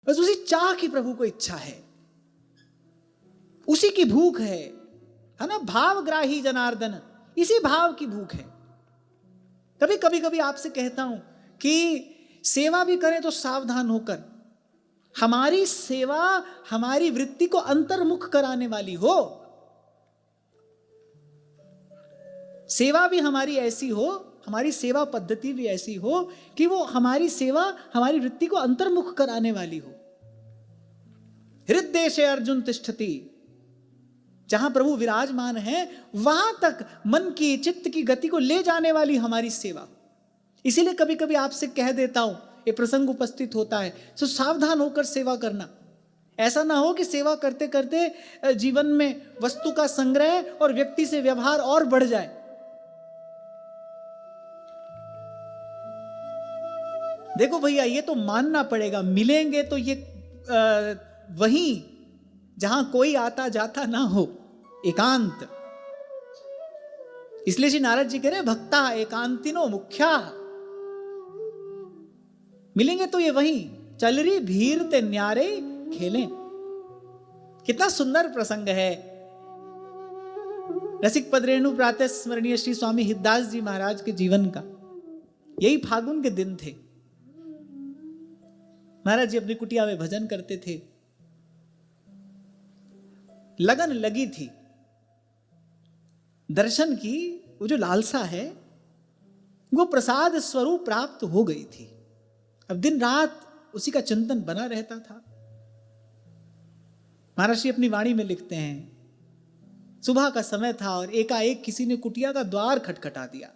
बस उसी चाह की प्रभु को इच्छा है, उसी की भूख है ना। भावग्राही जनार्दन, इसी भाव की भूख है। कभी कभी आपसे कहता हूं कि सेवा भी करें तो सावधान होकर, हमारी सेवा हमारी वृत्ति को अंतर्मुख कराने वाली हो। सेवा भी हमारी ऐसी हो, हमारी सेवा पद्धति भी ऐसी हो कि वो हमारी सेवा हमारी वृत्ति को अंतर्मुख कराने वाली हो। हृदय से अर्जुन तिष्ठति, जहां प्रभु विराजमान है वहां तक मन की चित्त की गति को ले जाने वाली हमारी सेवा। इसीलिए कभी कभी आपसे कह देता हूं, ये प्रसंग उपस्थित होता है तो सावधान होकर सेवा करना। ऐसा ना हो कि सेवा करते करते जीवन में वस्तु का संग्रह और व्यक्ति से व्यवहार और बढ़ जाए। देखो भैया, ये तो मानना पड़ेगा, मिलेंगे तो ये वहीं जहां कोई आता जाता ना हो, एकांत। इसलिए श्री नारद जी कह रहे भक्ता एकांतिनो मुख्या। मिलेंगे तो ये वहीं, चल रही भीड़ ते न्यारे खेलें। कितना सुंदर प्रसंग है। रसिक पदरेणु प्रातः स्मरणीय श्री स्वामी हितदास जी महाराज के जीवन का। यही फागुन के दिन थे। महाराज जी अपनी कुटिया में भजन करते थे। लगन लगी थी, दर्शन की वो जो लालसा है वो प्रसाद स्वरूप प्राप्त हो गई थी। अब दिन रात उसी का चिंतन बना रहता था। महाराज जी अपनी वाणी में लिखते हैं, सुबह का समय था और एकाएक किसी ने कुटिया का द्वार खटखटा दिया।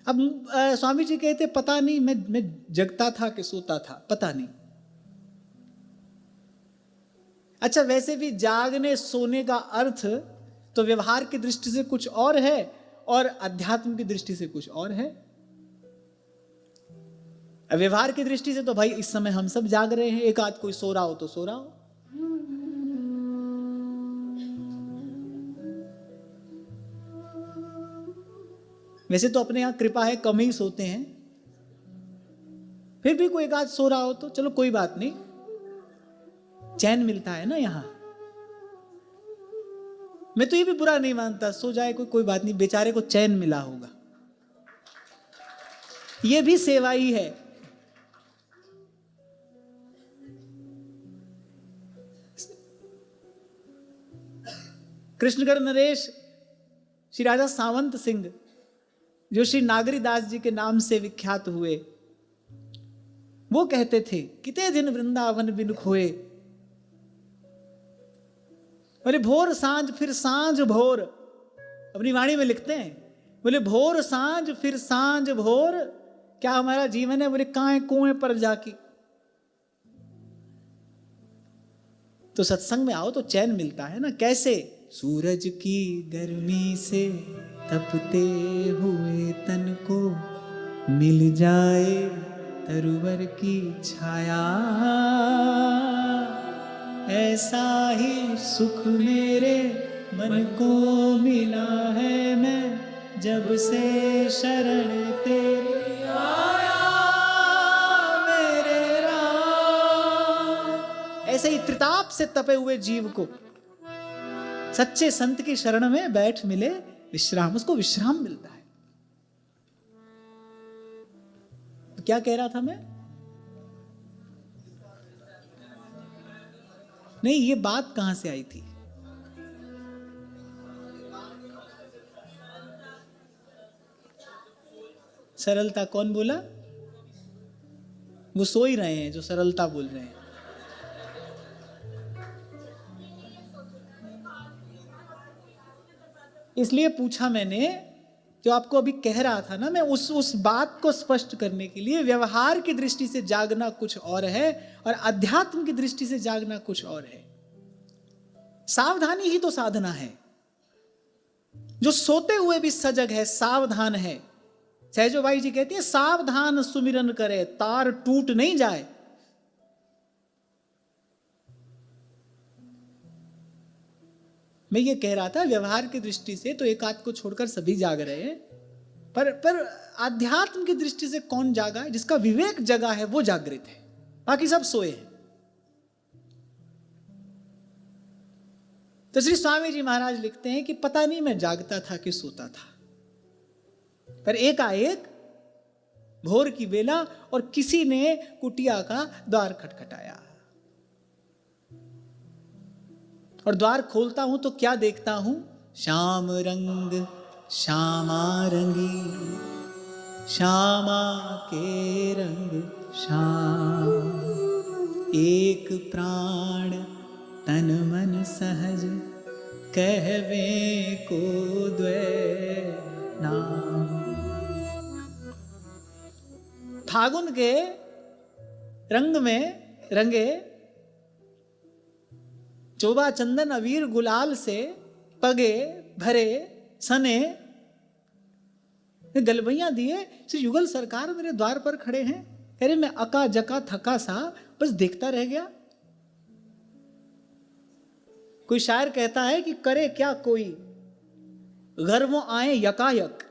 अब स्वामी जी कहते पता नहीं मैं जगता था कि सोता था, पता नहीं। अच्छा, वैसे भी जागने सोने का अर्थ तो व्यवहार की दृष्टि से कुछ और है और अध्यात्म की दृष्टि से कुछ और है। व्यवहार की दृष्टि से तो भाई इस समय हम सब जाग रहे हैं, एक आध कोई सो रहा हो तो सो रहा हो। वैसे तो अपने यहां कृपा है, कम ही सोते हैं, फिर भी कोई एक आध सो रहा हो तो चलो कोई बात नहीं, चैन मिलता है ना यहां। मैं तो ये भी बुरा नहीं मानता, सो जाए कोई बात नहीं, बेचारे को चैन मिला होगा, ये भी सेवा ही है। कृष्णगढ़ नरेश श्री राजा सावंत सिंह, जो श्री नागरीदास जी के नाम से विख्यात हुए, वो कहते थे कितने दिन वृंदावन बिन खोए, बोले भोर सांझ फिर सांझ भोर। अपनी वाणी में लिखते हैं, बोले भोर सांझ फिर सांझ भोर, क्या हमारा जीवन है? बोले काए कुएं पर जाके। तो सत्संग में आओ तो चैन मिलता है ना। कैसे? सूरज की गर्मी से तपते हुए तन को मिल जाए तरुवर की छाया, ऐसा ही सुख मेरे मन को मिला है, मैं जब से शरण तेरी आया मेरे राम। ऐसे ही त्रिताप से तपे हुए जीव को सच्चे संत की शरण में बैठ मिले विश्राम, उसको विश्राम मिलता है। तो क्या कह रहा था मैं? नहीं, ये बात कहां से आई थी? सरलता कौन बोला? वो सो ही रहे हैं जो सरलता बोल रहे हैं। इसलिए पूछा मैंने, जो आपको अभी कह रहा था ना मैं, उस बात को स्पष्ट करने के लिए, व्यवहार की दृष्टि से जागना कुछ और है और अध्यात्म की दृष्टि से जागना कुछ और है। सावधानी ही तो साधना है। जो सोते हुए भी सजग है, सावधान है। सहजो भाई जी कहती है, सावधान सुमिरन करे तार टूट नहीं जाए। मैं ये कह रहा था, व्यवहार की दृष्टि से तो एक आध को छोड़कर सभी जाग रहे हैं, पर अध्यात्म की दृष्टि से कौन जागा है? जिसका विवेक जगा है वो जागृत है। बाकी सब सोए हैं। तो श्री स्वामी जी महाराज लिखते हैं कि पता नहीं मैं जागता था कि सोता था, पर एकाएक भोर की बेला और किसी ने कुटिया का द्वार खटखटाया, और द्वार खोलता हूं तो क्या देखता हूं, श्याम रंग श्यामा रंगी, श्यामा के रंग श्याम, एक प्राण तन मन सहज, कहवे को द्वै नाम। फागुन के रंग में रंगे चोबा चंदन अवीर गुलाल से पगे भरे सने गलबैया दिए श्री युगल सरकार मेरे द्वार पर खड़े हैं। अरे मैं अका जका थका सा बस देखता रह गया। कोई शायर कहता है कि करे क्या कोई, घर वो आए यकायक,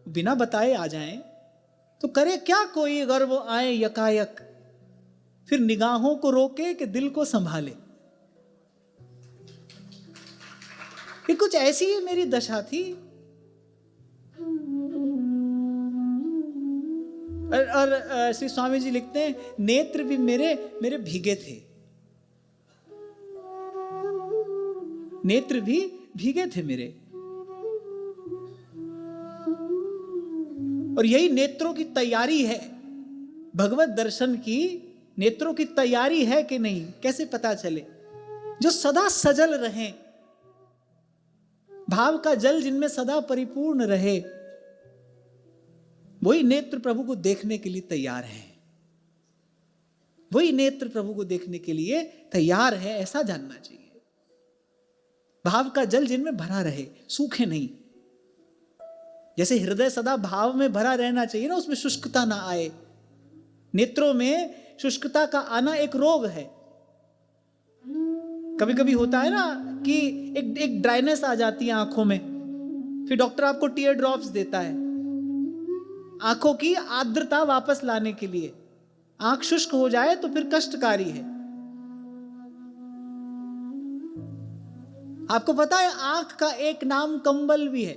बिना बताए आ जाएं, तो करे क्या कोई अगर वो आए यकायक, फिर निगाहों को रोके कि दिल को संभाले। ये कुछ ऐसी ही मेरी दशा थी। और श्री स्वामी जी लिखते हैं, नेत्र भी मेरे भीगे थे, नेत्र भी भीगे थे मेरे। और यही नेत्रों की तैयारी है, भगवत दर्शन की नेत्रों की तैयारी है कि नहीं, कैसे पता चले? जो सदा सजल रहे, भाव का जल जिनमें सदा परिपूर्ण रहे, वही नेत्र प्रभु को देखने के लिए तैयार है, वही नेत्र प्रभु को देखने के लिए तैयार है, ऐसा जानना चाहिए। भाव का जल जिनमें भरा रहे, सूखे नहीं। जैसे हृदय सदा भाव में भरा रहना चाहिए ना, उसमें शुष्कता ना आए। नेत्रों में शुष्कता का आना एक रोग है। कभी कभी होता है ना कि एक ड्राइनेस आ जाती है आंखों में, फिर डॉक्टर आपको टीयर ड्रॉप्स देता है आंखों की आर्द्रता वापस लाने के लिए। आंख शुष्क हो जाए तो फिर कष्टकारी है। आपको पता है आंख का एक नाम कंबल भी है।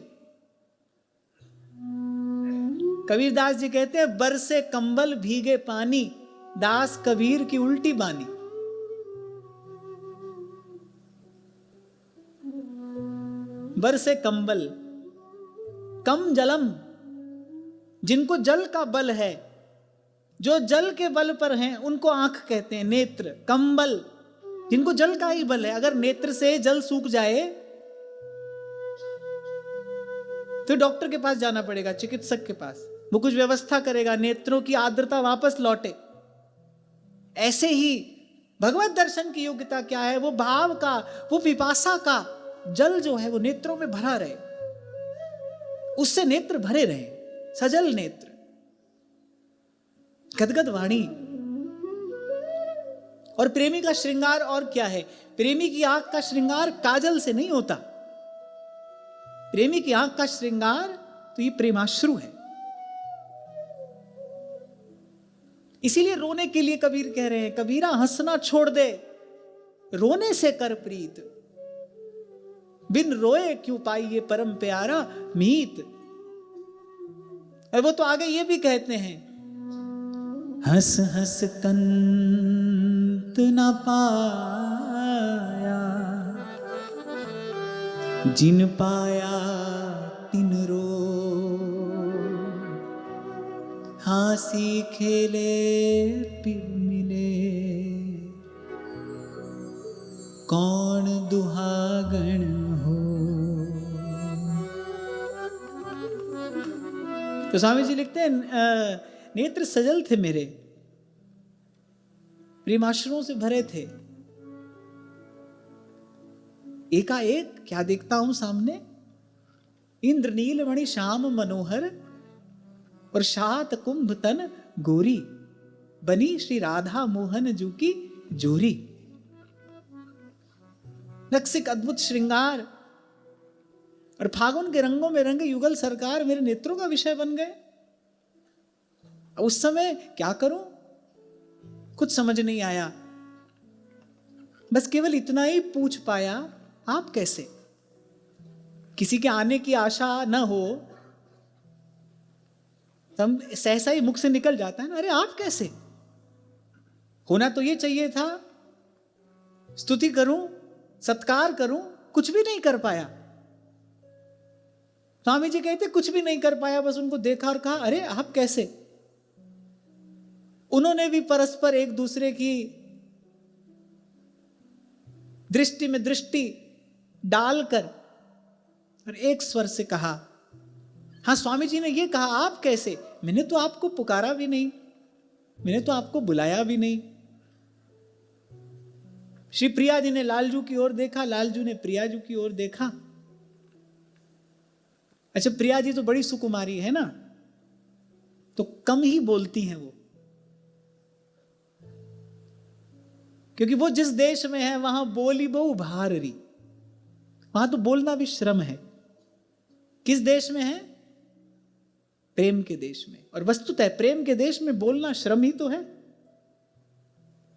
कबीरदास जी कहते हैं, बरसे कंबल भीगे पानी, दास कबीर की उल्टी बानी। बरसे कंबल, कम जलम, जिनको जल का बल है, जो जल के बल पर हैं उनको आंख कहते हैं। नेत्र, कंबल, जिनको जल का ही बल है। अगर नेत्र से जल सूख जाए तो डॉक्टर के पास जाना पड़ेगा, चिकित्सक के पास, वो कुछ व्यवस्था करेगा, नेत्रों की आर्द्रता वापस लौटे। ऐसे ही भगवत दर्शन की योग्यता क्या है? वो भाव का, वो पिपासा का जल जो है वो नेत्रों में भरा रहे, उससे नेत्र भरे रहे, सजल नेत्र, गदगद वाणी। और प्रेमी का श्रृंगार और क्या है? प्रेमी की आंख का श्रृंगार काजल से नहीं होता। प्रेमी की आंख का श्रृंगार तो ये प्रेमाश्रु है। इसीलिए रोने के लिए कबीर कह रहे हैं, कबीरा हंसना छोड़ दे, रोने से कर प्रीत, बिन रोए क्यों पाइए परम प्यारा मीत। और वो तो आगे ये भी कहते हैं, हंस हंस कंत न पाया, जिन पाया तिन रो, हासी खेले पिर मिले, कौन दुहागण हो। तो स्वामी जी लिखते हैं, नेत्र सजल थे मेरे, प्रेमाश्रुओं से भरे थे। एकाएक क्या देखता हूं सामने, इंद्रनील मणि श्याम मनोहर और शात कुंभ तन गोरी, बनी श्री राधा मोहन जू की जोरी। नक्सिक अद्भुत श्रृंगार और फागुन के रंगों में रंगे युगल सरकार मेरे नेत्रों का विषय बन गए। उस समय क्या करूं? कुछ समझ नहीं आया, बस केवल इतना ही पूछ पाया, आप कैसे? किसी के आने की आशा न हो तो हम सहसा ही मुख से निकल जाता है ना, अरे आप कैसे? होना तो ये चाहिए था, स्तुति करूं, सत्कार करूं, कुछ भी नहीं कर पाया। स्वामी जी कहते कुछ भी नहीं कर पाया, बस उनको देखा और कहा अरे आप कैसे? उन्होंने भी परस्पर एक दूसरे की दृष्टि में दृष्टि डालकर और एक स्वर से कहा, हाँ स्वामी जी ने ये कहा आप कैसे? मैंने तो आपको पुकारा भी नहीं, मैंने तो आपको बुलाया भी नहीं। श्री प्रिया जी ने लालजू की ओर देखा, लालजू ने प्रिया जी की ओर देखा। अच्छा, प्रिया जी तो बड़ी सुकुमारी है ना, तो कम ही बोलती हैं वो, क्योंकि वो जिस देश में है वहां बोली बहु भारी, वहां तो बोलना भी श्रम है। किस देश में है? प्रेम के देश में। और वस्तुतः प्रेम के देश में बोलना श्रम ही तो है।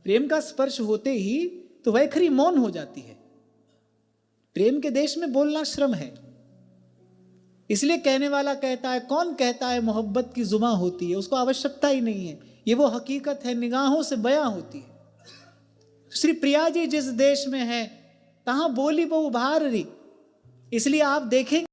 प्रेम का स्पर्श होते ही तो वैखरी मौन हो जाती है। प्रेम के देश में बोलना श्रम है। इसलिए कहने वाला कहता है, कौन कहता है मोहब्बत की जुबां होती है, उसको आवश्यकता ही नहीं है, ये वो हकीकत है, निगाहों से बयां होती है। श्री प्रिया जी जिस देश में है तहां बोली बहु भारी, इसलिए आप देखेंगे